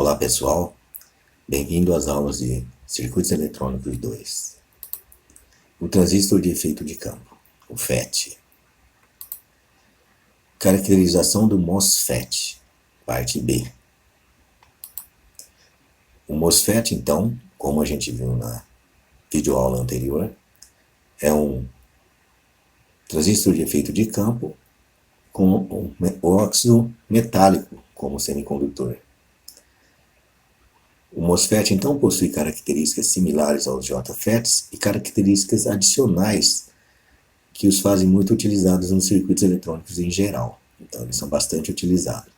Olá pessoal, bem-vindo às aulas de Circuitos Eletrônicos 2. O transistor de efeito de campo, o FET. Caracterização do MOSFET, parte B. O MOSFET, então, como a gente viu na videoaula anterior, é um transistor de efeito de campo com um óxido metálico como semicondutor. O MOSFET, então, possui características similares aos JFETs e características adicionais que os fazem muito utilizados nos circuitos eletrônicos em geral. Então, eles são bastante utilizados.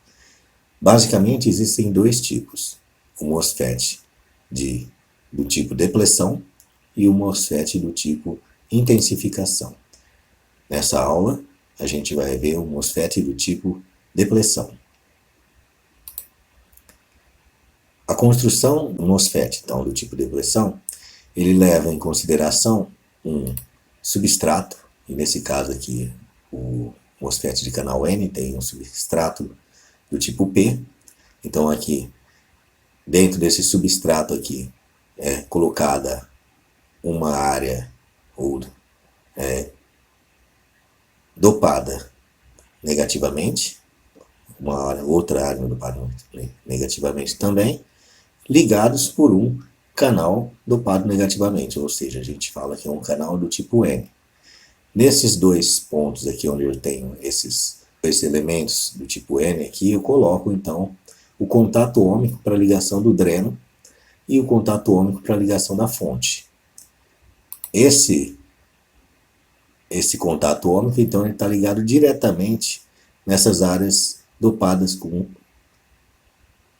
Basicamente, existem dois tipos. O MOSFET do tipo depressão e o MOSFET do tipo intensificação. Nessa aula, a gente vai ver o MOSFET do tipo depressão. A construção do MOSFET, então, do tipo depressão, ele leva em consideração um substrato, e nesse caso aqui, o MOSFET de canal N tem um substrato do tipo P. Então aqui, dentro desse substrato aqui, é colocada uma área dopada negativamente, outra área dopada negativamente também, ligados por um canal dopado negativamente, ou seja, a gente fala que é um canal do tipo N. Nesses dois pontos aqui, onde eu tenho esses elementos do tipo N aqui, eu coloco então o contato ôhmico para ligação do dreno e o contato ôhmico para ligação da fonte. Esse contato ôhmico, então, ele está ligado diretamente nessas áreas dopadas com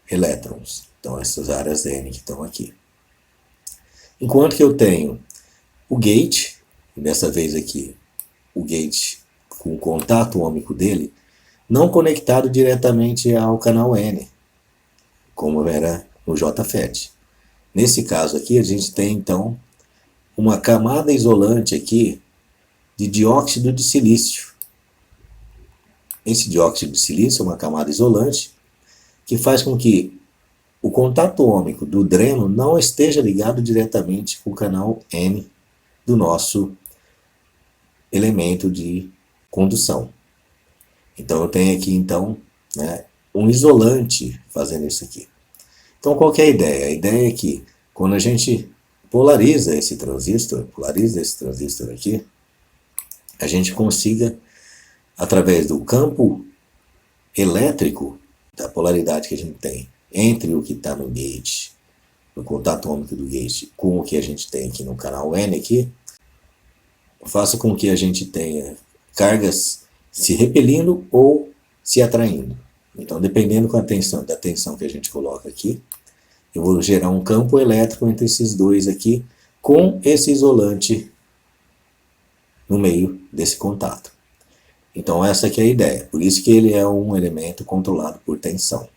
elétrons. Então, essas áreas N que estão aqui. Enquanto que eu tenho o gate, e dessa vez aqui, o gate com o contato ôhmico dele, não conectado diretamente ao canal N, como era no JFET. Nesse caso aqui, a gente tem, então, uma camada isolante aqui de dióxido de silício. Esse dióxido de silício é uma camada isolante que faz com que o contato ôhmico do dreno não esteja ligado diretamente com o canal N do nosso elemento de condução. Então eu tenho aqui então, um isolante fazendo isso aqui. Então qual que é a ideia? A ideia é que quando a gente polariza esse transistor aqui, a gente consiga, através do campo elétrico, da polaridade que a gente tem entre o que está no gate, no contato ôhmico do gate, com o que a gente tem aqui no canal N aqui, faça com que a gente tenha cargas se repelindo ou se atraindo. Então, dependendo da tensão que a gente coloca aqui, eu vou gerar um campo elétrico entre esses dois aqui, com esse isolante no meio desse contato. Então, essa aqui é a ideia. Por isso que ele é um elemento controlado por tensão.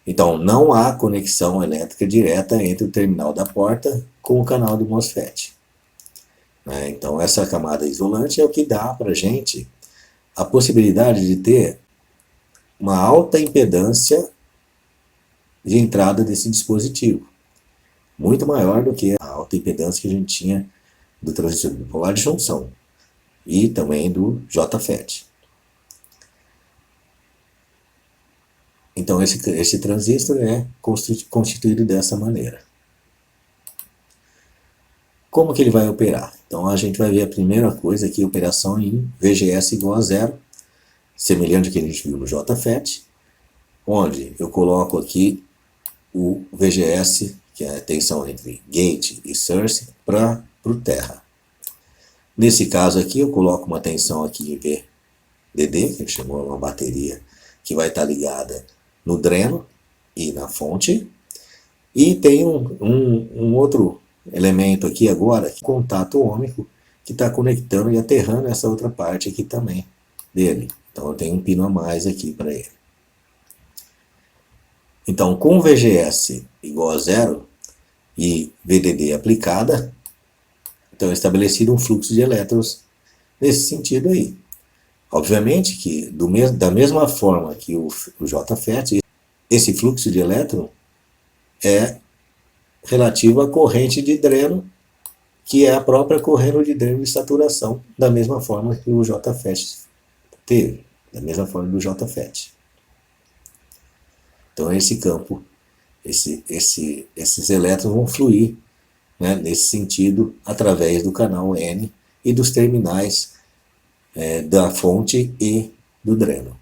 Então, não há conexão elétrica direta entre o terminal da porta com o canal do MOSFET. Então, essa camada isolante é o que dá para a gente a possibilidade de ter uma alta impedância de entrada desse dispositivo. Muito maior do que a alta impedância que a gente tinha do transistor bipolar de junção e também do JFET. Então, esse transistor é constituído dessa maneira. Como que ele vai operar? Então, a gente vai ver a primeira coisa aqui, operação em VGS igual a zero, semelhante ao que a gente viu no JFET, onde eu coloco aqui o VGS, que é a tensão entre gate e source, para o terra. Nesse caso aqui, eu coloco uma tensão aqui em VDD, que a gente chamou uma bateria, que vai estar ligada no dreno e na fonte, e tem um outro elemento aqui agora, contato ôhmico, que está conectando e aterrando essa outra parte aqui também dele. Então eu tenho um pino a mais aqui para ele. Então, com VGS igual a zero e VDD aplicada, então é estabelecido um fluxo de elétrons nesse sentido aí. Obviamente que da mesma forma que o JFET, esse fluxo de elétron é relativo à corrente de dreno, que é a própria corrente de dreno de saturação, da mesma forma que o JFET teve, da mesma forma do JFET. Então esse campo, esses elétrons vão fluir, né, nesse sentido através do canal N e dos terminais da fonte e do dreno.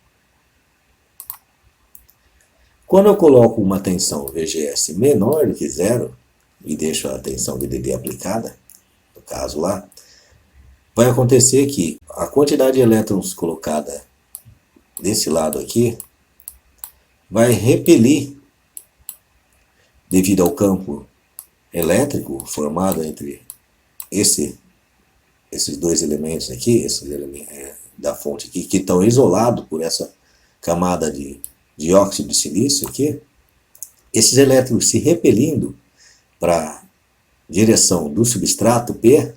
Quando eu coloco uma tensão VGS menor do que zero e deixo a tensão VDD aplicada, no caso lá, vai acontecer que a quantidade de elétrons colocada desse lado aqui vai repelir, devido ao campo elétrico formado entre esses dois elementos aqui, esses elementos da fonte aqui, que estão isolados por essa camada de dióxido de silício aqui, esses elétrons se repelindo para a direção do substrato P,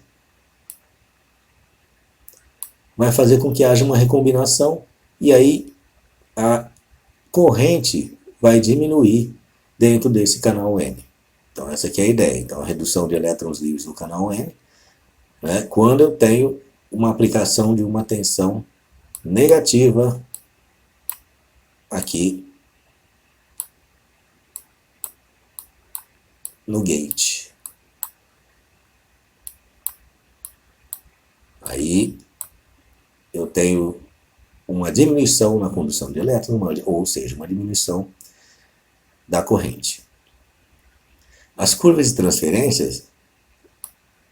vai fazer com que haja uma recombinação e aí a corrente vai diminuir dentro desse canal N. Então essa aqui é a ideia. Então a redução de elétrons livres no canal N, né, quando eu tenho uma aplicação de uma tensão negativa aqui no gate. Aí eu tenho uma diminuição na condução de elétrons, ou seja, uma diminuição da corrente. As curvas de transferências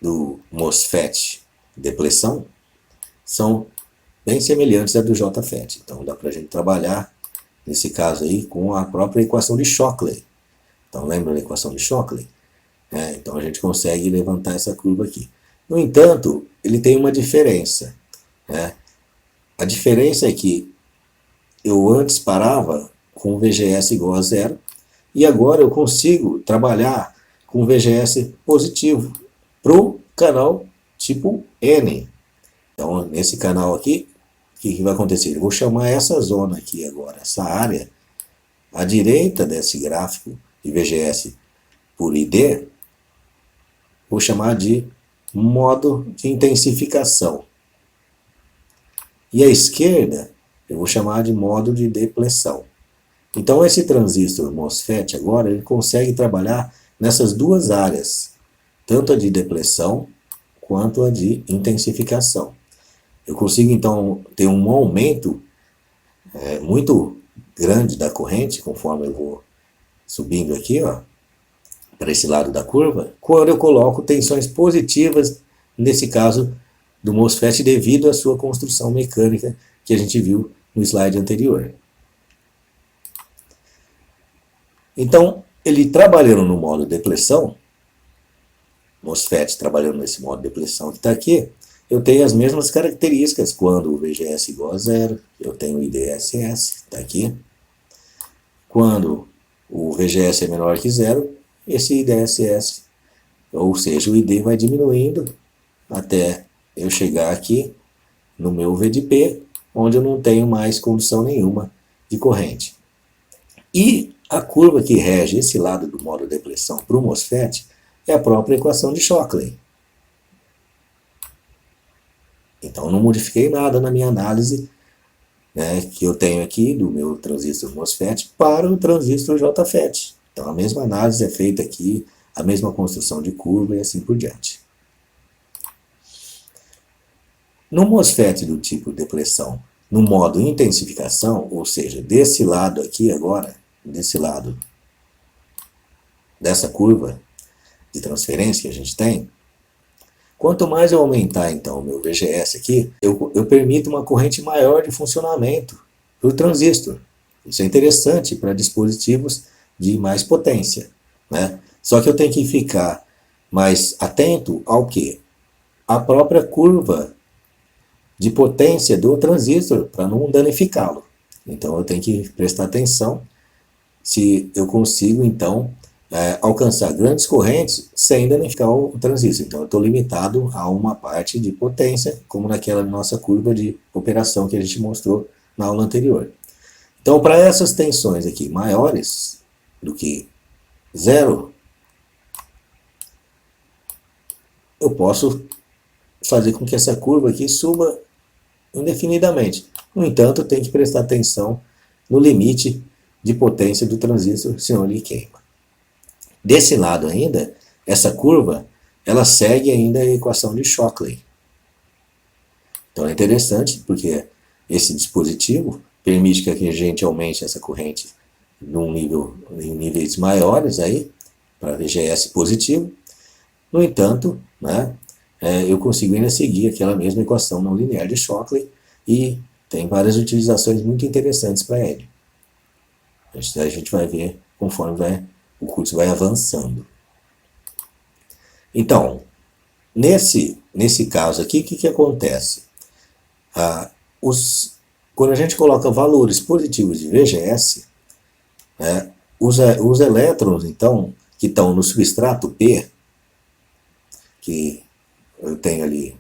do MOSFET depressão são bem semelhantes à do JFET. Então dá para a gente trabalhar, nesse caso aí, com a própria equação de Shockley. Então lembra da equação de Shockley? Então a gente consegue levantar essa curva aqui. No entanto, ele tem uma diferença. A diferença é que eu antes parava com VGS igual a zero e agora eu consigo trabalhar com VGS positivo para o canal tipo N. Então nesse canal aqui, o que vai acontecer? Eu vou chamar essa zona aqui agora, essa área, à direita desse gráfico de VGS por ID, vou chamar de modo de intensificação. E à esquerda, eu vou chamar de modo de depressão. Então esse transistor MOSFET agora, ele consegue trabalhar nessas duas áreas, tanto a de depressão quanto a de intensificação. Eu consigo então ter um aumento muito grande da corrente, conforme eu vou subindo aqui, ó, para esse lado da curva, quando eu coloco tensões positivas, nesse caso do MOSFET, devido à sua construção mecânica que a gente viu no slide anterior. Então, ele trabalhando no modo depressão, MOSFET trabalhando nesse modo depressão que está aqui, eu tenho as mesmas características quando o VGS igual a zero, eu tenho o IDSS, está aqui. Quando o VGS é menor que zero, esse IDSS, ou seja, o ID vai diminuindo até eu chegar aqui no meu VDP, onde eu não tenho mais condução nenhuma de corrente. E a curva que rege esse lado do modo depressão para o MOSFET é a própria equação de Shockley. Então não modifiquei nada na minha análise, né, que eu tenho aqui do meu transistor MOSFET para o transistor JFET. Então a mesma análise é feita aqui, a mesma construção de curva e assim por diante. No MOSFET do tipo depressão, no modo intensificação, ou seja, desse lado aqui agora, desse lado dessa curva de transferência que a gente tem, quanto mais eu aumentar então o meu VGS aqui, eu permito uma corrente maior de funcionamento para o transistor. Isso é interessante para dispositivos de mais potência, né? Só que eu tenho que ficar mais atento ao que? A própria curva de potência do transistor, para não danificá-lo. Então eu tenho que prestar atenção se eu consigo então alcançar grandes correntes sem danificar o transistor. Então eu estou limitado a uma parte de potência, como naquela nossa curva de operação que a gente mostrou na aula anterior. Então para essas tensões aqui maiores do que 0, eu posso fazer com que essa curva aqui suba indefinidamente. No entanto, tem que prestar atenção no limite de potência do transistor, senão ele queima. Desse lado ainda, essa curva, ela segue ainda a equação de Shockley. Então é interessante, porque esse dispositivo permite que a gente aumente essa corrente em níveis maiores aí, para VGS positivo. No entanto, né, eu consigo ainda seguir aquela mesma equação não linear de Shockley e tem várias utilizações muito interessantes para ele. A gente vai ver conforme o curso vai avançando. Então, nesse caso aqui, o que acontece? Quando a gente coloca valores positivos de VGS, né, os elétrons, então, que estão no substrato P, que eu tenho ali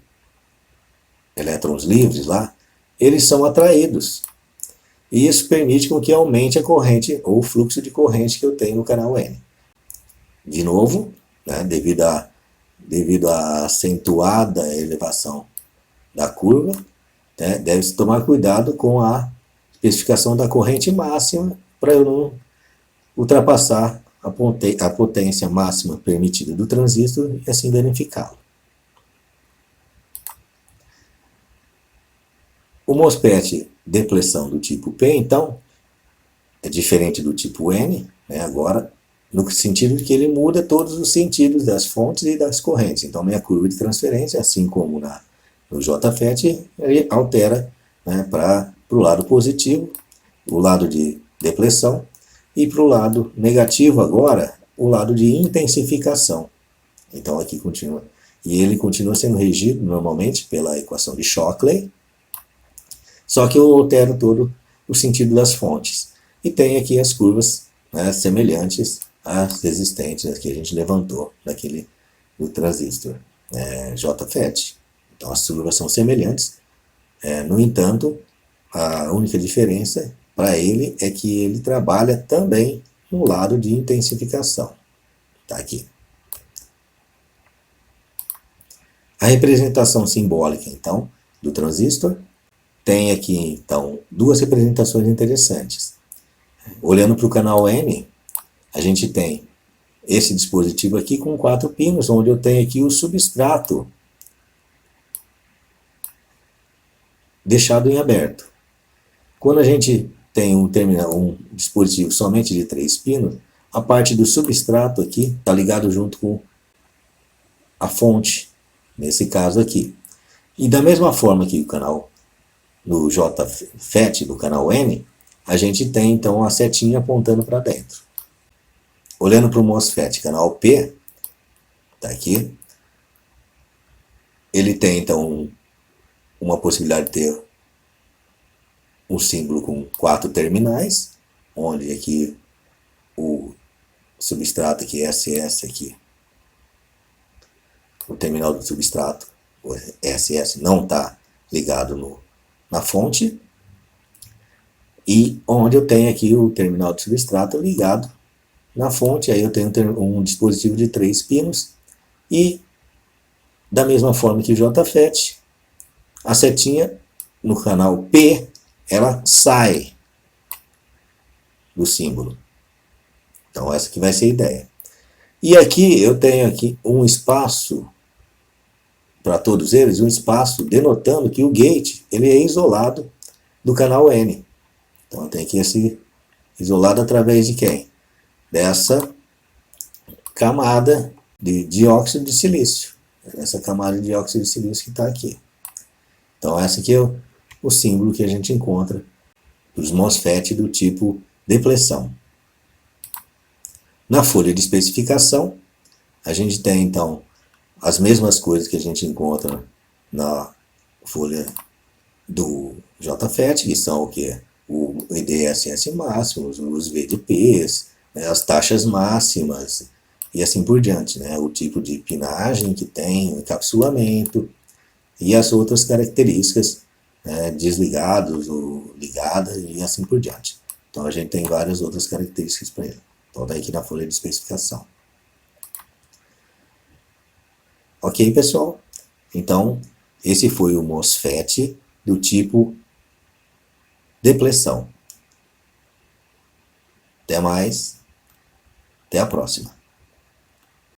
elétrons livres lá, eles são atraídos. E isso permite com que aumente a corrente ou o fluxo de corrente que eu tenho no canal N. De novo, né, devido à acentuada elevação da curva, né, deve-se tomar cuidado com a especificação da corrente máxima para eu não ultrapassar a potência máxima permitida do transistor e assim danificá-lo. O MOSFET depleção do tipo P, então, é diferente do tipo N, né, agora, no sentido de que ele muda todos os sentidos das fontes e das correntes. Então, minha curva de transferência, assim como no JFET, ele altera, né, para o lado positivo, o lado de depleção, e para o lado negativo agora, o lado de intensificação. Então, aqui continua. E ele continua sendo regido normalmente pela equação de Shockley, só que eu altero todo o sentido das fontes. E tem aqui as curvas, né, semelhantes às existentes que a gente levantou do transistor JFET. Então as curvas são semelhantes. No entanto, a única diferença para ele é que ele trabalha também no lado de intensificação. Está aqui. A representação simbólica, então, do transistor tem aqui, então, duas representações interessantes. Olhando para o canal N, a gente tem esse dispositivo aqui com 4 pinos, onde eu tenho aqui o substrato deixado em aberto. Quando a gente tem um dispositivo somente de 3 pinos, a parte do substrato aqui está ligado junto com a fonte, nesse caso aqui. E da mesma forma que o canal no JFET, do canal N, a gente tem então a setinha apontando para dentro. Olhando para o MOSFET canal P, está aqui, ele tem então uma possibilidade de ter um símbolo com 4 terminais, onde aqui o substrato aqui, SS aqui, o terminal do substrato, o SS, não está ligado na fonte, e onde eu tenho aqui o terminal do substrato ligado na fonte, aí eu tenho um dispositivo de 3 pinos, e da mesma forma que o JFET, a setinha no canal P, ela sai do símbolo. Então essa que vai ser a ideia. E aqui eu tenho aqui um espaço, para todos eles, um espaço denotando que o gate ele é isolado do canal N. Então tem que ser isolado através de quem? Dessa camada de dióxido de silício. Essa camada de dióxido de silício que está aqui. Então esse aqui é o símbolo que a gente encontra dos MOSFET do tipo depleção. Na folha de especificação, a gente tem então as mesmas coisas que a gente encontra na folha do JFET, que são o que? O IDSS máximo, os VDPs, né, as taxas máximas e assim por diante, né, o tipo de pinagem que tem, o encapsulamento e as outras características, né, desligados ou ligadas e assim por diante. Então a gente tem várias outras características para ele. Então tá aqui na folha de especificação. Ok, pessoal? Então, esse foi o MOSFET do tipo depleção. Até mais. Até a próxima.